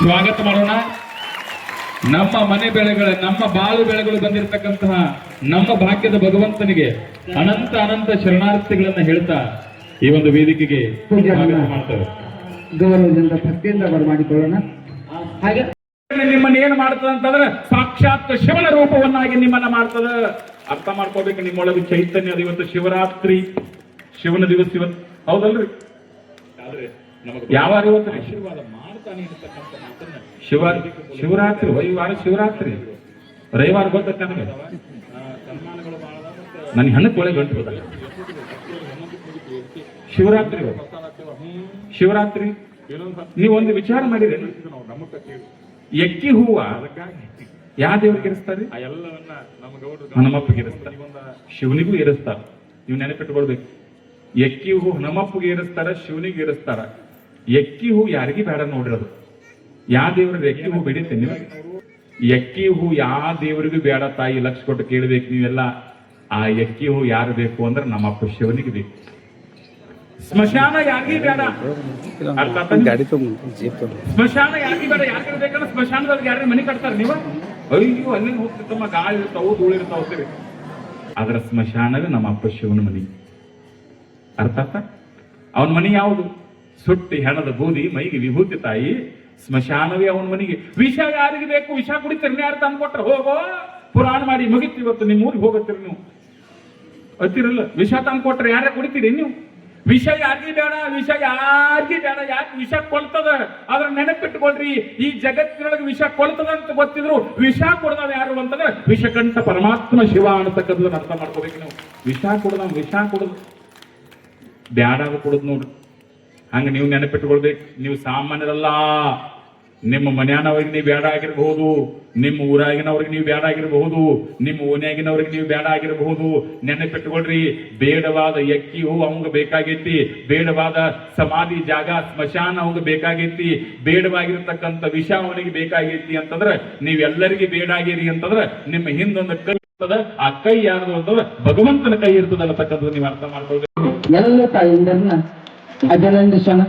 ಸ್ವಾಗತ ಮಾಡೋಣ. ನಮ್ಮ ಮನೆ ಬೆಳೆಗಳ ನಮ್ಮ ಬಾಳು ಬೆಳೆಗಳು ಬಂದಿರತಕ್ಕಂತಹ ನಮ್ಮ ಭಾಗ್ಯದ ಭಗವಂತನಿಗೆ ಅನಂತ ಅನಂತ ಶರಣಾರ್ಥಿಗಳನ್ನ ಹೇಳ್ತಾ ಈ ಒಂದು ವೇದಿಕೆಗೆ ಮಾಡ್ತಾರೆ. ಗೌರವದಿಂದ ಭಕ್ತಿಯಿಂದ ಬರಮಾಡಿಕೊಳ್ಳೋಣ. ಹಾಗೆ ನಿಮ್ಮನ್ನ ಏನ್ ಮಾಡ್ತದ ಅಂತಂದ್ರೆ ಸಾಕ್ಷಾತ್ ಶಿವನ ರೂಪವನ್ನಾಗಿ ನಿಮ್ಮನ್ನ ಮಾಡ್ತದ. ಅರ್ಥ ಮಾಡ್ಕೋಬೇಕು. ನಿಮ್ಮೊಳಗೆ ಚೈತನ್ಯ ಅದು. ಇವತ್ತು ಶಿವರಾತ್ರಿ, ಶಿವನ ದಿವಸ ಇವತ್ತು, ಹೌದಲ್ರಿ? ಆದ್ರೆ ಯಾವಾಗ ಇವತ್ತು ಆಶೀರ್ವಾದ ಮಾಡ್ತಾನೆ ಇರತಕ್ಕಂಥ ಮಾತನ್ನ ಶಿವರಾತ್ರಿ, ರವಿವಾರ ಶಿವರಾತ್ರಿ, ರವಿವಾರ ಗೊತ್ತ ನನಗೆ ನನ್ ಹೆಣ್ಣಕ್ಕೆ ಒಳಗೆ ಗಂಟು ಹೋದ ಶಿವರಾತ್ರಿ. ಶಿವರಾತ್ರಿ ನೀವೊಂದು ವಿಚಾರ ಮಾಡಿದ್ರೆ, ಎಕ್ಕಿ ಹೂವ ಯಾವ ದೇವ್ರಿಗೆ ಇರಿಸ್ತಾರೆ? ಹನುಮಪ್ಪಗೆ ಇರಿಸ್ತಾರೆ, ಶಿವನಿಗೂ ಇರಿಸ್ತಾರ. ನೀವು ನೆನಪಿಟ್ಕೊಳ್ಬೇಕು. ಎಕ್ಕಿ ಹೂ ಹನುಮಪ್ಪಗೆ ಇರಿಸ್ತಾರ, ಶಿವನಿಗೆ ಇರಿಸ್ತಾರ. ಎಕ್ಕಿ ಹೂ ಯಾರಿಗೂ ಬೇಡ ನೋಡಿರೋದು. ಯಾವ ದೇವ್ರಿಗೆ ಎಕ್ಕಿ ಹೂ ಬೆಳೀತೇನೆ ನೀವು? ಎಕ್ಕಿ ಹೂ ಯಾವ ದೇವರಿಗೂ ಬೇಡ ತಾಯಿ. ಲಕ್ಷ ಕೊಟ್ಟು ಕೇಳಬೇಕು ನೀವೆಲ್ಲ. ಆ ಎಕ್ಕಿ ಹೂ ಯಾರು ಬೇಕು ಅಂದ್ರೆ ನಮ್ಮಪ್ಪ ಶಿವನಿಗೆ ಬೇಕು. ಸ್ಮಶಾನ ಯಾರಿಗೂ ಬೇಡ. ಸ್ಮಶಾನ ಯಾರಿಗೂ ಬೇಡ. ಯಾಕೆ ಬೇಕಂದ್ರೆ ಸ್ಮಶಾನದವ್ರಿಗೆ ಯಾರು ಮನೆ ಕಟ್ತಾರೆ ನೀವು? ಅಯ್ಯೋ ಅಲ್ಲಿಂದ ಹೋಗ್ತಿರ್ತಮ್ಮ, ಗಾಳಿ ಇರ್ತಾವು, ಧೂಳಿರ್ತಾವ ಸರಿ. ಆದ್ರ ಸ್ಮಶಾನವೇ ನಮ್ಮಪ್ಪ ಶಿವನ ಮನಿ. ಅರ್ಥ ಅರ್ಥ? ಅವನ ಮನಿ ಯಾವುದು? ಸುಟ್ಟಿ ಹೆಣದ ಬೂದಿ, ಮೈಗೆ ವಿಭೂತಿ ತಾಯಿ. ಸ್ಮಶಾನವೇ ಅವನ ಮನೆಗೆ. ವಿಷ ಯಾರಿಗೆ ಬೇಕು? ವಿಷ ಕುಡಿತೀರಿ ಯಾರು ತಂದು ಕೊಟ್ರೆ? ಹೋಗೋ ಪುರಾಣ ಮಾಡಿ ಮುಗಿತು. ಇವತ್ತು ನಿಮ್ಮ ಊರಿಗೆ ಹೋಗತ್ತೀರಿ ನೀವು, ಅತ್ತಿರಲ್ಲ. ವಿಷ ತಂದು ಕೊಟ್ರೆ ಯಾರೇ ಕುಡಿತೀರಿ ನೀವು? ವಿಷ ಯಾರಿಗೂ ಬೇಡ. ವಿಷ ಯಾರಿಗೂ ಬೇಡ. ಯಾಕೆ ವಿಷ ಕೊಳ್ತದ? ಅದ್ರ ನೆನಪಿಟ್ಕೊಳ್ರಿ. ಈ ಜಗತ್ತಿನೊಳಗೆ ವಿಷ ಕೊಳ್ತದ ಅಂತ ಗೊತ್ತಿದ್ರು ವಿಷ ಕೊಡದವ ಯಾರು ಅಂತಂದ್ರೆ ವಿಷಕಂಠ ಪರಮಾತ್ಮ ಶಿವ ಅನ್ನತಕ್ಕಂಥದ್ದನ್ನ ಅರ್ಥ ಮಾಡ್ಕೋಬೇಕು ನೀವು. ವಿಷ ಕೊಡದ, ವಿಷ ಕೊಡದು ಬ್ಯಾಡಾಗ ಕೊಡದ್ ನೋಡ್ರಿ. ಹಂಗ ನೀವು ನೆನಪಿಟ್ಕೊಳ್ಬೇಕು. ನೀವು ಸಾಮಾನ್ಯರಲ್ಲ. ನಿಮ್ಮ ಮನ್ಯಾನವ್ರಿಗೆ ನೀವು ಬೇಡ ಆಗಿರಬಹುದು, ನಿಮ್ಮ ಊರಾಗಿನವ್ರಿಗೆ ನೀವು ಬೇಡ ಆಗಿರಬಹುದು, ನಿಮ್ಮ ಓನ್ಯಾಗಿನವ್ರಿಗೆ ನೀವು ಬೇಡ ಆಗಿರಬಹುದು. ನೆನಪಿಟ್ಕೊಳ್ರಿ. ಬೇಡವಾದ ಎಕ್ಕಿ ಹೂ ಅವಂಗ ಬೇಕಾಗೈತಿ. ಬೇಡವಾದ ಸಮಾಧಿ ಜಾಗ, ಸ್ಮಶಾನ ಅವಂಗ ಬೇಕಾಗೈತಿ. ಬೇಡವಾಗಿರ್ತಕ್ಕಂಥ ವಿಷ ಅವನಿಗೆ ಬೇಕಾಗೈತಿ ಅಂತಂದ್ರೆ ನೀವೆಲ್ಲರಿಗೆ ಬೇಡ ಆಗಿರಿ ಅಂತಂದ್ರೆ ನಿಮ್ಮ ಹಿಂದೊಂದು ಕೈ ಇರ್ತದ. ಆ ಕೈ ಯಾರ್ದು ಅಂತಂದ್ರೆ ಭಗವಂತನ ಕೈ ಇರ್ತದ ಅನ್ನತಕ್ಕಂಥದ್ದು ನೀವು ಅರ್ಥ ಮಾಡ್ಕೊಳ್ಬೇಕು. ಎಲ್ಲ ತಾಯಿಂದನ್ನ ಅಭಿನಂದಿಸೋಣ.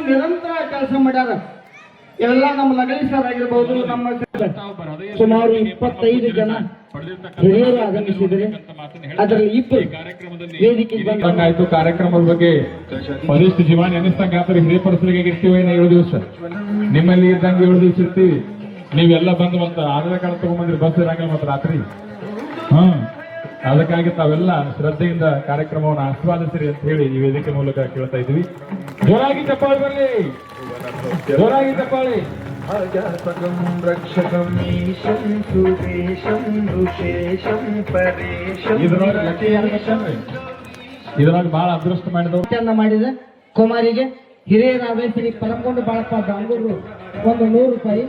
ನಿರಂತರ ಕೆಲಸ ಮಾಡ್ಯಾರ ಎಲ್ಲ. ನಮ್ಮ ಲಗಳಿ ಸರ್ ಆಗಿರ್ಬೋದು, ನಮ್ಮ ಸುಮಾರು 25 ಜನ ಹಿರಿಯರು ಆಗಮಿಸಿದರೆ ಅದರಲ್ಲಿ 2 ವೇದಿಕೆಗೆ ಬಂದಾಯ್ತು. ಕಾರ್ಯಕ್ರಮದ ಬಗ್ಗೆ ಪರಿಷ್ಠ ಜೀವಾನಿ ಅನಿಸ್ತಂಗ ಆತರ ಹಿರಿಯ ಪರಿಸರಿಗೆ ಇರ್ತೀವಿ 7 ದಿವಸ. ನಿಮ್ಮಲ್ಲಿ ಇದ್ದಂಗೆ 7 ದಿವಸ ಇರ್ತೀವಿ. ನೀವೆಲ್ಲ ಬಂದು ಮತ್ತ ಆಧಾರ್ ಕಾರ್ಡ್ ತಗೊಂಡ್ಬಂದ್ರಿ, ಬಸ್ ಇರಂಗಿಲ್ಲ ಮತ್ತ ರಾತ್ರಿ. ಅದಕ್ಕಾಗಿ ತಾವೆಲ್ಲ ಶ್ರದ್ಧೆಯಿಂದ ಕಾರ್ಯಕ್ರಮವನ್ನು ಆಸ್ವಾದಿಸಿರಿ ಅಂತ ಹೇಳಿ ಈ ವೇದಿಕೆ ಮೂಲಕ ಕೇಳ್ತಾ ಇದ್ವಿ. ಜೋರಾಗಿ ಚಪ್ಪಾಳಿ ಬರಲಿ, ಜೋರಾಗಿ ಚಪ್ಪಾಳಿ. ಇದರೊಳಗೆ ಬಹಳ ಅದೃಷ್ಟ ಮಾಡಿದ ಕುಮಾರಿಗೆ ಹಿರಿಯರಾದ ಶ್ರೀ ಪರಮಗೊಂಡ ಬಾಳಪ್ಪ ದಾಂಗೂರು ಒಂದು 100 ರೂಪಾಯಿ.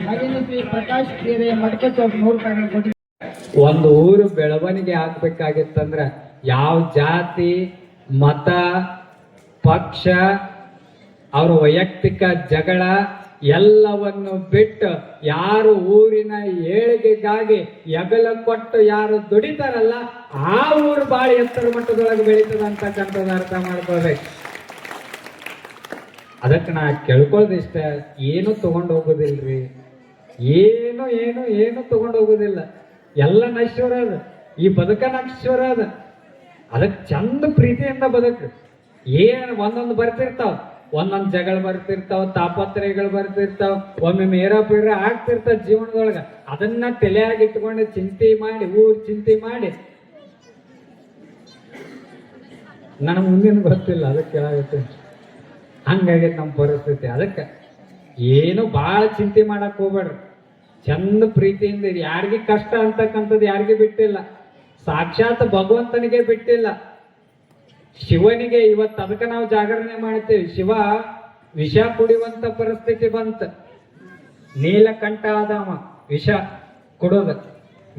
ಹಾಗೇನೆ ಶ್ರೀ ಪ್ರಕಾಶ್ ಹಿರಿಯ ಮಡಿಕೆ ಚೌಕ್ 100 ರೂಪಾಯಿ ಕೊಟ್ಟಿದ್ದಾರೆ. ಒಂದು ಊರು ಬೆಳವಣಿಗೆ ಆಗ್ಬೇಕಾಗಿತ್ತಂದ್ರ ಯಾವ ಜಾತಿ, ಮತ, ಪಕ್ಷ, ಅವ್ರ ವೈಯಕ್ತಿಕ ಜಗಳ ಎಲ್ಲವನ್ನು ಬಿಟ್ಟು ಯಾರು ಊರಿನ ಏಳಿಗೆಗಾಗಿ ಎಗಲ ಕೊಟ್ಟು ಯಾರು ದುಡಿತಾರಲ್ಲ ಆ ಊರು ಬಾಳ ಎತ್ತರ ಮಟ್ಟದೊಳಗೆ ಬೆಳೀತದ ಅಂತಕ್ಕಂಥದ್ದು ಅರ್ಥ ಮಾಡ್ಕೋಬೇಕು. ಅದಕ್ಕೆ ನಾ ಕೇಳ್ಕೊಳ್ಳೋದಿಷ್ಟ, ಏನು ತಗೊಂಡು ಹೋಗೋದಿಲ್ರಿ. ಏನು ಏನು ಏನು ತಗೊಂಡು ಹೋಗೋದಿಲ್ಲ. ಎಲ್ಲ ನಶ್ವರ ಅದ. ಈ ಬದುಕ ನಶ್ವರ ಅದ. ಅದಕ್ಕೆ ಚಂದ ಪ್ರೀತಿಯಿಂದ ಬದುಕು. ಒಂದೊಂದು ಬರ್ತಿರ್ತಾವ, ಒಂದೊಂದು ಜಗಳ ಬರ್ತಿರ್ತಾವ, ತಾಪತ್ರಯಗಳು ಬರ್ತಿರ್ತಾವ, ಒಮ್ಮೆ ಮೇರಾಪೇರ ಆಗ್ತಿರ್ತಾವ ಜೀವನದೊಳಗ. ಅದನ್ನ ತಲೆಯಾಗಿ ಇಟ್ಕೊಂಡು ಚಿಂತೆ ಮಾಡಿ, ಊರ್ ಚಿಂತೆ ಮಾಡಿ ನನಗೆ ಮುಂದಿನ ಗೊತ್ತಿಲ್ಲ. ಅದಕ್ಕೆ ಆಗುತ್ತೆ ಹಂಗಾಗೈತೆ ನಮ್ಮ ಪರಿಸ್ಥಿತಿ. ಅದಕ್ಕೆ ಏನು ಭಾಳ ಚಿಂತೆ ಮಾಡಕ್ ಹೋಗ್ಬೇಡ್ರಿ. ಚಂದ ಪ್ರೀತಿಯಿಂದ ಯಾರಿಗೆ ಕಷ್ಟ ಅಂತಕ್ಕಂಥದ್ದು ಯಾರಿಗೆ ಬಿಟ್ಟಿಲ್ಲ. ಸಾಕ್ಷಾತ್ ಭಗವಂತನಿಗೆ ಬಿಟ್ಟಿಲ್ಲ, ಶಿವನಿಗೆ. ಇವತ್ತು ಅದಕ್ಕೆ ನಾವು ಜಾಗರಣೆ ಮಾಡ್ತೇವೆ. ಶಿವ ವಿಷ ಕುಡಿಯುವಂತ ಪರಿಸ್ಥಿತಿ ಬಂತ. ನೀಲಕಂಠ ಆದವ ವಿಷ ಕುಡೋದ,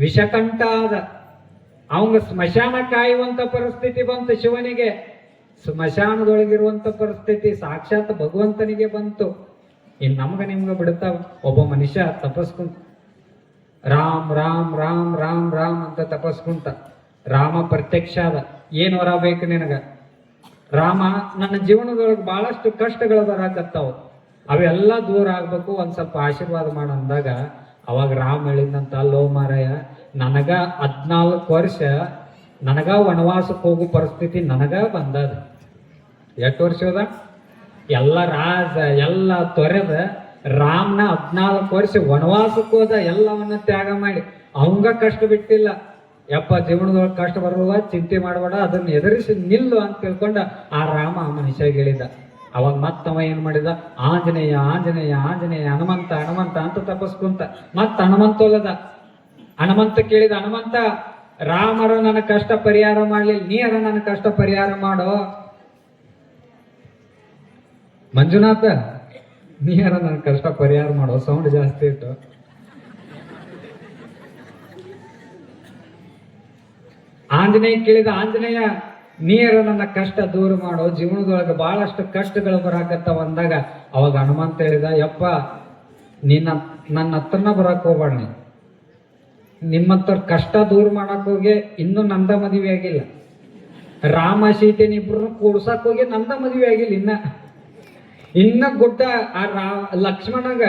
ವಿಷಕಂಠ ಆದ. ಅವಂಗ ಸ್ಮಶಾನ ಕಾಯುವಂತ ಪರಿಸ್ಥಿತಿ ಬಂತು ಶಿವನಿಗೆ. ಸ್ಮಶಾನದೊಳಗಿರುವಂತ ಪರಿಸ್ಥಿತಿ ಸಾಕ್ಷಾತ್ ಭಗವಂತನಿಗೆ ಬಂತು. ಇನ್ ನಮ್ಗ ನಿಮ್ಗ ಬಿಡ್ತಾವ. ಒಬ್ಬ ಮನುಷ್ಯ ತಪಸ್ಕುಂತ ರಾಮ್ ರಾಮ್ ರಾಮ್ ರಾಮ್ ರಾಮ್ ಅಂತ ತಪಸ್ಕುಂತ, ರಾಮ ಪ್ರತ್ಯಕ್ಷ ಅದ. ಏನ್ ವರ ಬೇಕು ನಿನಗ? ರಾಮ, ನನ್ನ ಜೀವನದೊಳಗೆ ಬಹಳಷ್ಟು ಕಷ್ಟಗಳು ಬರಾಕತ್ತಾವ, ಅವೆಲ್ಲ ದೂರ ಆಗ್ಬೇಕು, ಒಂದ್ ಸ್ವಲ್ಪ ಆಶೀರ್ವಾದ ಮಾಡ ಅಂದಾಗ ಅವಾಗ ರಾಮ ಹೇಳಿದಂತ, ಅಲ್ಲೋ ಮಾರಾಯ, ನನಗ 14 ವರ್ಷ ನನಗ ವನವಾಸಕ್ಕೆ ಹೋಗೋ ಪರಿಸ್ಥಿತಿ ನನಗ ಬಂದದ. ಎಷ್ಟು ವರ್ಷ ಹೋದ? ಎಲ್ಲ ರಾಜ ಎಲ್ಲ ತೊರೆದ ರಾಮನ 14 ವರ್ಷ ವನವಾಸಕ್ಕೆ ಹೋದ, ಎಲ್ಲವನ್ನ ತ್ಯಾಗ ಮಾಡಿ. ಅವಂಗ ಕಷ್ಟ ಬಿಟ್ಟಿಲ್ಲ. ಯಪ್ಪ, ಜೀವನದೊಳಗೆ ಕಷ್ಟ ಬರುವ, ಚಿಂತೆ ಮಾಡಬೇಡ, ಅದನ್ನ ಎದುರಿಸಿ ನಿಲ್ಲು ಅಂತ ತಿಳ್ಕೊಂಡ ಆ ರಾಮ ಆ ಮನುಷ್ಯಗೆ ಹೇಳಿದ. ಅವಾಗ ಮತ್ತವ ಏನ್ ಮಾಡಿದ? ಆಂಜನೇಯ ಆಂಜನೇಯ ಆಂಜನೇಯ, ಹನುಮಂತ ಹನುಮಂತ ಅಂತ ತಪಸ್ಕುಂತ. ಮತ್ತ ಹನುಮಂತ ಒಲ್ಲದ. ಹನುಮಂತ ಕೇಳಿದ, ಹನುಮಂತ, ರಾಮರ ನನ್ನ ಕಷ್ಟ ಪರಿಹಾರ ಮಾಡ್ಲಿಲ್ಲ, ನೀರ ನನ್ನ ಕಷ್ಟ ಪರಿಹಾರ ಮಾಡೋ. ಮಂಜುನಾಥ, ನೀರ ನನ್ನ ಕಷ್ಟ ಪರಿಹಾರ ಮಾಡೋ. ಸೌಂಡ್ ಜಾಸ್ತಿ ಇಟ್ಟು. ಆಂಜನೇಯ ಕೇಳಿದ, ಆಂಜನೇಯ, ನೀರ ನನ್ನ ಕಷ್ಟ ದೂರ ಮಾಡೋ, ಜೀವನದೊಳಗೆ ಬಹಳಷ್ಟು ಕಷ್ಟಗಳು ಬರಾಕತ್ತಾವ ಅಂದಾಗ ಅವಾಗ ಹನುಮಂತ ಹೇಳಿದ, ಯಪ್ಪ, ನನ್ನ ಹತ್ರನ ಬರಕ್ ಹೋಗ್ಬೇಡ, ನಿಮ್ಮಂತ ಕಷ್ಟ ದೂರ ಮಾಡಕ್ ಹೋಗಿ ಇನ್ನೂ ನಂದ ಮದುವೆ ಆಗಿಲ್ಲ. ರಾಮ ಸೀತೆನಿಬ್ರು ಕೂಡ್ಸಕ್ ಹೋಗಿ ನಂದ ಮದುವೆ ಆಗಿಲ್ಲ. ಇನ್ನ ಗುಡ್ಡ ಲಕ್ಷ್ಮಣಗ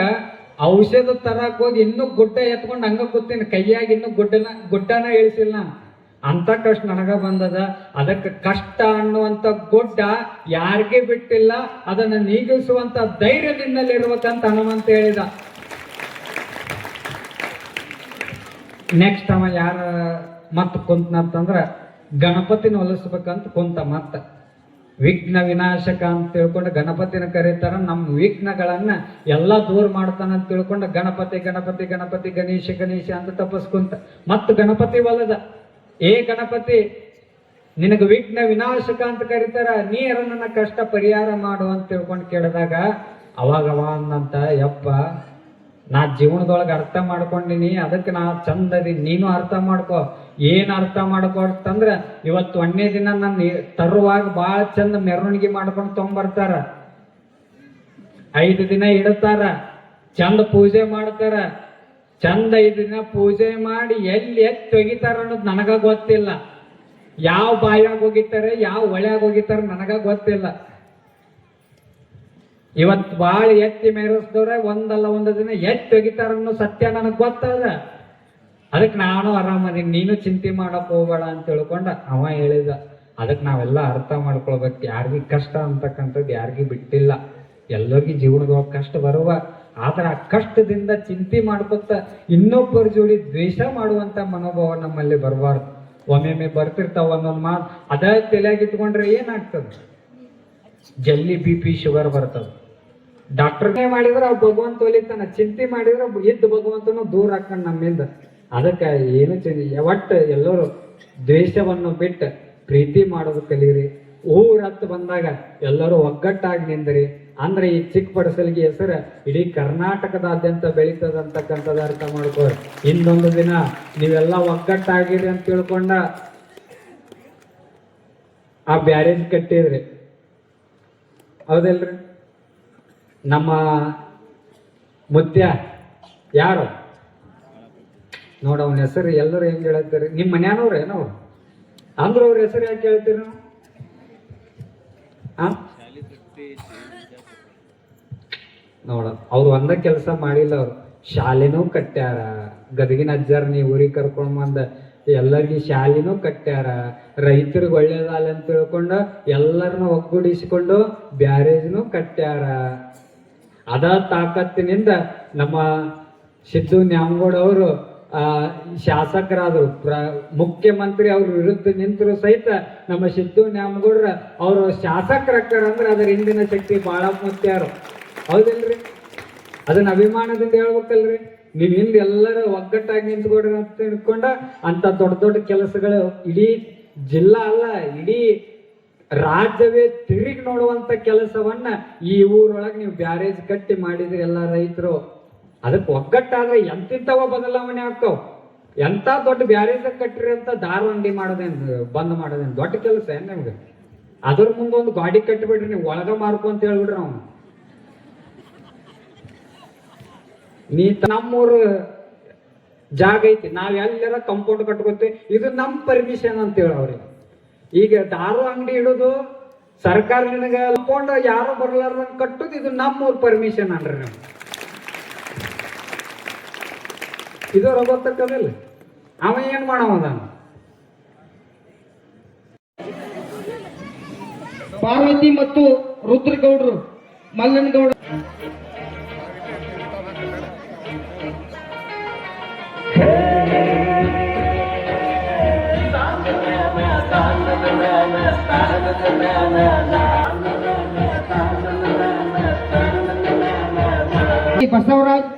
ಔಷಧ ತರಕ್ ಹೋಗಿ ಇನ್ನೂ ಗುಡ್ಡ ಎತ್ಕೊಂಡು ಹಂಗ ಕೂತೀನಿ, ಕೈಯಾಗಿ ಇನ್ನೂ ಗುಡ್ಡನ ಇಳಿಸಿಲ್ಲ. ಅಂತ ಕಷ್ಟ ನನಗ ಬಂದದ. ಅದಕ್ಕೆ ಕಷ್ಟ ಅನ್ನುವಂತ ಗುಡ್ಡ ಯಾರಿಗೆ ಬಿಟ್ಟಿಲ್ಲ, ಅದನ್ನ ನೀಗಿಸುವಂತ ಧೈರ್ಯದಿಂದಲಿರ್ಬೇಕಂತ ಹನುಮಂತ ಹೇಳಿದ. ನೆಕ್ಸ್ಟ್ ಅವ ಯಾರ ಮತ್ ಕುಂತನಂತಂದ್ರ ಗಣಪತಿನ ಹೊಲಿಸ್ಬೇಕಂತ ಕುಂತ. ಮತ್ತ ವಿಘ್ನ ವಿನಾಶಕ ಅಂತ ತಿಳ್ಕೊಂಡು ಗಣಪತಿನ ಕರೀತಾರ. ನಮ್ಮ ವಿಘ್ನಗಳನ್ನ ಎಲ್ಲಾ ದೂರ ಮಾಡ್ತಾನ ಅಂತ ತಿಳ್ಕೊಂಡು ಗಣಪತಿ ಗಣಪತಿ ಗಣಪತಿ ಗಣೇಶ ಗಣೇಶ ಅಂತ ತಪಸ್ಕುಂತ. ಮತ್ತ ಗಣಪತಿ ಒಲದ, ಏ ಗಣಪತಿ, ನಿನಗ ವಿಘ್ನ ವಿನಾಶಕ ಅಂತ ಕರೀತಾರ, ನೀರ ನನ್ನ ಕಷ್ಟ ಪರಿಹಾರ ಮಾಡು ಅಂತ ತಿಳ್ಕೊಂಡು ಕೇಳಿದಾಗ ಅವಾಗ ಅಂದಂತ, ಯಪ್ಪ, ನಾ ಜೀವನದೊಳಗೆ ಅರ್ಥ ಮಾಡ್ಕೊಂಡಿನಿ, ಅದಕ್ಕೆ ನಾ ಚಂದದಿ, ನೀನು ಅರ್ಥ ಮಾಡ್ಕೊ. ಏನ್ ಅರ್ಥ ಮಾಡ್ಕೊ ಅಂತಂದ್ರ, ಇವತ್ತು 1ನೇ ದಿನ ನನ್ನ ತರುವಾಗ ಬಹಳ ಚಂದ ಮೆರವಣಿಗೆ ಮಾಡ್ಕೊಂಡು ತಗೊಂಡ್ಬರ್ತಾರ. 5 ದಿನ ಇಡ್ತಾರ, ಚಂದ ಪೂಜೆ ಮಾಡ್ತಾರ. ಚಂದ 5 ದಿನ ಪೂಜೆ ಮಾಡಿ ಎಲ್ಲಿ ತೆಗಿತಾರ ಅನ್ನೋದು ನನಗ ಗೊತ್ತಿಲ್ಲ. ಯಾವ ಬಾಯಾಗ ಹೋಗಿತಾರೆ, ಯಾವ ಒಳ್ಯಾಗ ಹೋಗಿತಾರ ನನಗ ಗೊತ್ತಿಲ್ಲ. ಇವತ್ತು ಬಾಳ ಎತ್ತಿ ಮೆರೆಸ್ದವ್ರೆ ಒಂದಲ್ಲ ಒಂದು ದಿನ ಎತ್ತಿ ತೆಗಿತಾರ ಅನ್ನೋ ಸತ್ಯ ನನಗ್ ಗೊತ್ತದ. ಅದಕ್ಕೆ ನಾನು ಆರಾಮದೀನಿ, ನೀನು ಚಿಂತೆ ಮಾಡಕ್ ಹೋಗ್ಬೇಡ ಅಂತ ತಿಳ್ಕೊಂಡ ಅವ ಹೇಳಿದ. ಅದಕ್ಕೆ ನಾವೆಲ್ಲ ಅರ್ಥ ಮಾಡ್ಕೊಳ್ಬೇಕು, ಯಾರಿಗೂ ಕಷ್ಟ ಅಂತಕ್ಕಂಥದ್ದು ಯಾರಿಗೂ ಬಿಟ್ಟಿಲ್ಲ. ಎಲ್ಲರಿಗೂ ಜೀವನದೊಳಗೆ ಕಷ್ಟ ಬರುವ, ಆದ್ರೆ ಆ ಕಷ್ಟದಿಂದ ಚಿಂತೆ ಮಾಡ್ಕೊತ ಇನ್ನೊಬ್ಬರ ಜೋಡಿ ದ್ವೇಷ ಮಾಡುವಂತ ಮನೋಭಾವ ನಮ್ಮಲ್ಲಿ ಬರಬಾರ್ದು. ಒಮ್ಮೆ ಬರ್ತಿರ್ತಾವ ಒಂದೊಂದು ಮಾತು, ಅದ ತಲೆಯಾಗಿ ಇಟ್ಕೊಂಡ್ರೆ ಏನಾಗ್ತದೆ? ಜಲ್ದಿ BP ಶುಗರ್ ಬರ್ತದ. ಡಾಕ್ಟರ್ನೇ ಮಾಡಿದ್ರೆ ಅವ್ ಭಗವಂತ ಒಲಿತಾನ, ಚಿಂತೆ ಮಾಡಿದ್ರೆ ಇದ್ದ ಭಗವಂತನು ದೂರ ಹಾಕೊಂಡ್ ನಮ್ಮಿಂದ. ಅದಕ್ಕೆ ಏನು ಒಟ್ಟು ಎಲ್ಲರೂ ದ್ವೇಷವನ್ನು ಬಿಟ್ಟು ಪ್ರೀತಿ ಮಾಡೋದು ಕಲೀರಿ. ಊರ್ ಹತ್ತು ಬಂದಾಗ ಎಲ್ಲರೂ ಒಗ್ಗಟ್ಟಾಗಿ ನಿಂದ್ರಿ. ಅಂದ್ರೆ ಈ ಚಿಕ್ಕ ಪಡಸಲಿಗೆ ಹೆಸರು ಇಡೀ ಕರ್ನಾಟಕದಾದ್ಯಂತ ಬೆಳೀತದ ಅಂತಕ್ಕಂಥದ್ದು ಅರ್ಥ ಮಾಡ್ಕೋರಿ. ಇನ್ನೊಂದು ದಿನ ನೀವೆಲ್ಲ ಒಗ್ಗಟ್ಟಾಗಿರಿ ಅಂತ ತಿಳ್ಕೊಂಡ ಆ ಬ್ಯಾರೇಜ್ ಕಟ್ಟಿದ್ರಿ, ಹೌದಲ್ರಿ? ನಮ್ಮ ಮುತ್ಯ ಯಾರು ನೋಡ, ಅವನ ಹೆಸರು ಎಲ್ಲರೂ ಹೆಂಗ್ ಹೇಳ್ತೀರಿ? ನಿಮ್ಮ ಮನ್ಯಾನವ್ರು ಏನೋ ಅಂದ್ರ ಅವ್ರ ಹೆಸರು ಯಾಕೆ ಹೇಳ್ತೀರಿ ನಾವು? ನೋಡ, ಅವ್ರು ಒಂದ ಕೆಲಸ ಮಾಡಿಲ್ಲ. ಅವ್ರು ಶಾಲೆನೂ ಕಟ್ಟ್ಯಾರ, ಗದಗಿನ ಅಜ್ಜಾರನಿ ಊರಿಗೆ ಕರ್ಕೊಂಡ್ ಬಂದ ಎಲ್ಲರಿಗೂ ಶಾಲೆನೂ ಕಟ್ಟ್ಯಾರ. ರೈತರಿಗೆ ಒಳ್ಳೇದಲ್ಲ ಅಂತ ತಿಳ್ಕೊಂಡು ಎಲ್ಲರನ್ನ ಒಗ್ಗೂಡಿಸಿಕೊಂಡು ಬ್ಯಾರೇಜ್ನು ಕಟ್ಟ್ಯಾರ. ಅದ ತಾಕತ್ತಿನಿಂದ ನಮ್ಮ ಸಿದ್ದು ನ್ಯಾಮಗೌಡ ಅವರು ಶಾಸಕರಾದ್ರು, ಮುಖ್ಯಮಂತ್ರಿ ಅವ್ರ ವಿರುದ್ಧ ನಿಂತರು ಸಹಿತ ನಮ್ಮ ಸಿದ್ದು ನ್ಯಾಮಗೌಡ್ರ ಅವರು ಶಾಸಕರಕ್ಕಾರ ಅಂದ್ರೆ ಅದರ ಹಿಂದಿನ ಶಕ್ತಿ ಬಹಳ ಮುತ್ಯಾರು, ಹೌದಿಲ್ರಿ? ಅದನ್ನ ಅಭಿಮಾನದಿಂದ ಹೇಳ್ಬೇಕಲ್ರಿ. ನೀವ್ ಹಿಂದೆ ಎಲ್ಲರೂ ಒಗ್ಗಟ್ಟಾಗಿ ನಿಂತ್ಕೊಡ್ರಿ ಅಂತ ತಿಳ್ಕೊಂಡ ಅಂತ ದೊಡ್ಡ ದೊಡ್ಡ ಕೆಲಸಗಳು ಇಡೀ ಜಿಲ್ಲಾ ಅಲ್ಲ, ಇಡೀ ರಾಜ್ಯವೇ ತಿರುಗಿ ನೋಡುವಂತ ಕೆಲಸವನ್ನ ಈ ಊರೊಳಗೆ ನೀವು ಬ್ಯಾರೇಜ್ ಕಟ್ಟಿ ಮಾಡಿದ್ರಿ ಎಲ್ಲ ರೈತರು. ಅದಕ್ಕೆ ಒಗ್ಗಟ್ಟಾದ್ರೆ ಎಂತಿಂತವ ಬದಲಾವಣೆ ಆಗ್ತಾವ. ಎಂತ ದೊಡ್ಡ ಬ್ಯಾರೇಜ್ ಕಟ್ಟಿರಿ ಅಂತ ದಾರವಂಡಿ ಮಾಡೋದೇನು, ಬಂದ್ ಮಾಡೋದೇನು ದೊಡ್ಡ ಕೆಲಸ ಏನ್ ನಿಮ್ಗೆ? ಅದ್ರ ಮುಂದೆ ಒಂದು ಗಾಡಿ ಕಟ್ಟಿಬಿಡ್ರಿ ನೀವು, ಒಳಗ ಮಾರ್ಕೊ ಅಂತ ಹೇಳ್ಬಿಡ್ರಿ ನಾವು. ನಮ್ಮೂರು ಜಾಗ ಐತಿ, ನಾವ್ ಎಲ್ಲಾರ ಕಂಪೌಂಡ್ ಕಟ್ಕೋತೀವಿ, ಇದು ನಮ್ ಪರ್ಮಿಷನ್ ಅಂತ ಹೇಳಿ ಅವ್ರಿಗೆ. ಈಗ ದಾರು ಅಂಗಡಿ ಇಡೋದು ಸರ್ಕಾರ ನಿನಗ ಕಂಪೌಂಡ್ ಯಾರು ಬರ್ಲಾರ್ದಂಗ ಕಟ್ಟೋದು, ಇದು ನಮ್ಮೂರ್ ಪರ್ಮಿಷನ್ ಅನ್ರಿ ನೀವು. ಇದು ಗೊತ್ತಕ್ಕದಿಲ್ಲ, ಅವ ಏನ್ ಮಾಡವದ. ಪಾರ್ವತಿ ಮತ್ತು ರುದ್ರಗೌಡರು, ಮಲ್ಲನಗೌಡ ಬಸವರಾಜ್